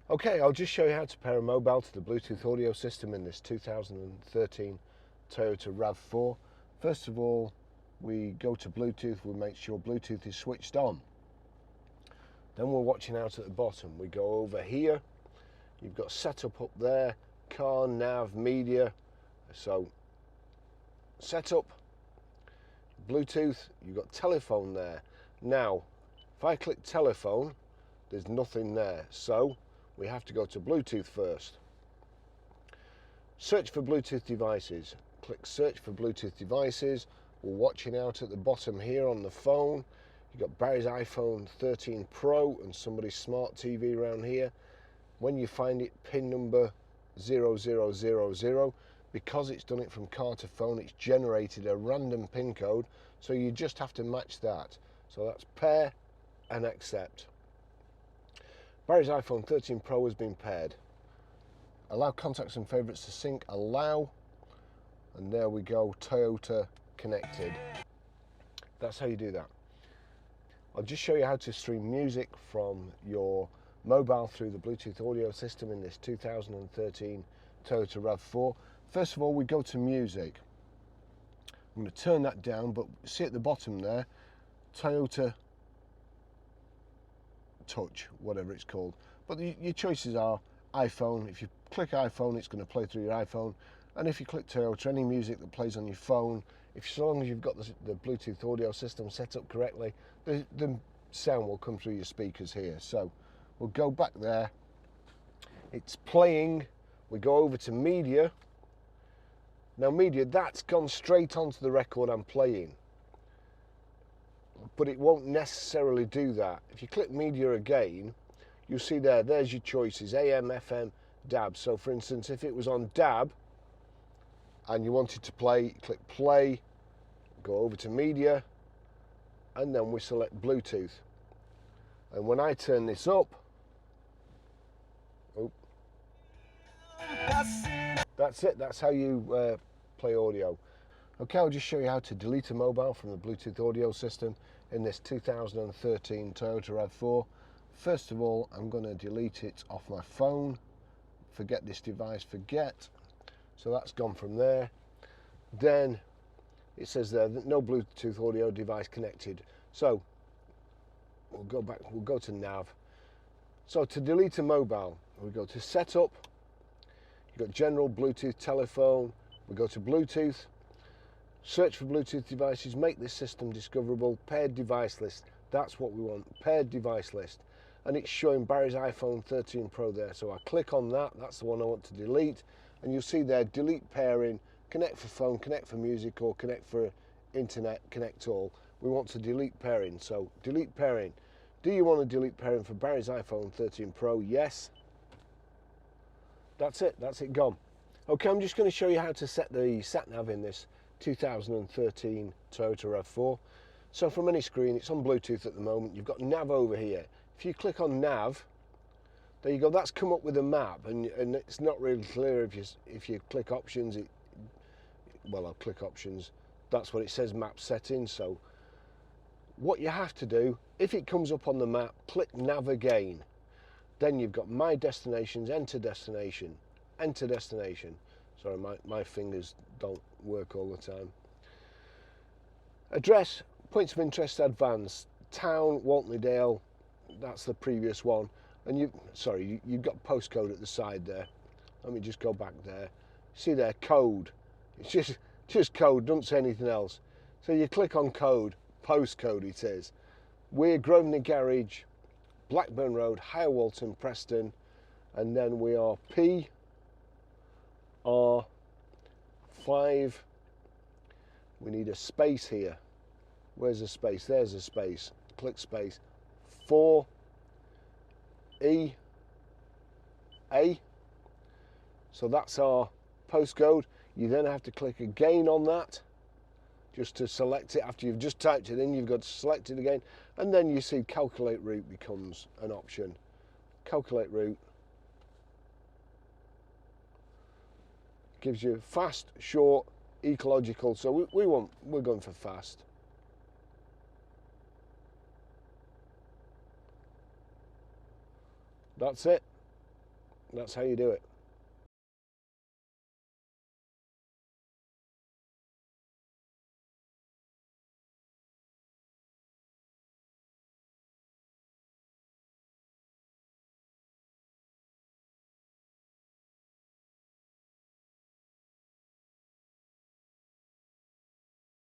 Okay, I'll just show you how to pair a mobile to the Bluetooth audio system in this 2013 Toyota RAV4. First of all, we go to Bluetooth, we make sure Bluetooth is switched on. Then we're watching out at the bottom. We go over here, you've got setup up there, car, nav, media. So setup, Bluetooth, you've got telephone there. Now, if I click telephone, there's nothing there. So we have to go to Bluetooth first. Search for Bluetooth devices. Click search for Bluetooth devices. We're watching out at the bottom here on the phone. You've got Barry's iPhone 13 Pro and somebody's smart TV around here. When you find it, pin number 0000, because it's done it from car to phone, it's generated a random pin code, so you just have to match that. So that's pair and accept. Barry's iPhone 13 Pro has been paired. Allow contacts and favourites to sync, allow, and there we go, Toyota connected. That's how you do that. I'll just show you how to stream music from your mobile through the Bluetooth audio system in this 2013 Toyota RAV4. First of all, we go to music. I'm going to turn that down, but see at the bottom there, Toyota Touch, whatever it's called. But your choices are iPhone. If you click iPhone, it's going to play through your iPhone. And if you click Toyota, any music that plays on your phone, so long as you've got the Bluetooth audio system set up correctly, the sound will come through your speakers here. So we'll go back there. It's playing. We go over to media. Now media, that's gone straight onto the record I'm playing. But it won't necessarily do that. If you click media again, you'll see there's your choices, AM, FM, DAB. So for instance, if it was on DAB and you wanted to play, click play, go over to media, and then we select Bluetooth. And when I turn this up, that's it, that's how you play audio. Okay, I'll just show you how to delete a mobile from the Bluetooth audio system in this 2013 Toyota RAV4. First of all, I'm going to delete it off my phone. Forget this device, forget. So that's gone from there. Then it says there that no Bluetooth audio device connected. So we'll go back, we'll go to nav. So to delete a mobile, we go to setup. You've got general, Bluetooth, telephone. We go to Bluetooth. Search for Bluetooth devices, make this system discoverable, paired device list. That's what we want, paired device list. And it's showing Barry's iPhone 13 Pro there. So I click on that, that's the one I want to delete. And you'll see there, delete pairing, connect for phone, connect for music, or connect for internet, connect all. We want to delete pairing, so delete pairing. Do you want to delete pairing for Barry's iPhone 13 Pro? Yes. That's it gone. Okay, I'm just going to show you how to set the sat-nav in this 2013 Toyota RAV4. So from any screen, it's on Bluetooth at the moment. You've got nav over here. If you click on nav, there you go. That's come up with a map, and it's not really clear if you click options. Well, I'll click options. That's what it says, map settings. So what you have to do, if it comes up on the map, click nav again. Then you've got my destinations, enter destination, enter destination. Sorry, my fingers don't work all the time. Address, points of interest advanced, town, Waltley-Dale, that's the previous one. And you've got postcode at the side there. Let me just go back there. See there, code. It's just code, doesn't say anything else. So you click on code, postcode it is. We're Grosvenor Garage, Blackburn Road, Higher Walton, Preston, and then we are PR5. We need a space here. Where's the space? There's a space. Click space. 4EA. So that's our postcode. You then have to click again on that just to select it. After you've just typed it in, you've got to select it again, and then you see calculate route becomes an option. Calculate route gives you fast, short, ecological. So we're going for fast. That's it. That's how you do it.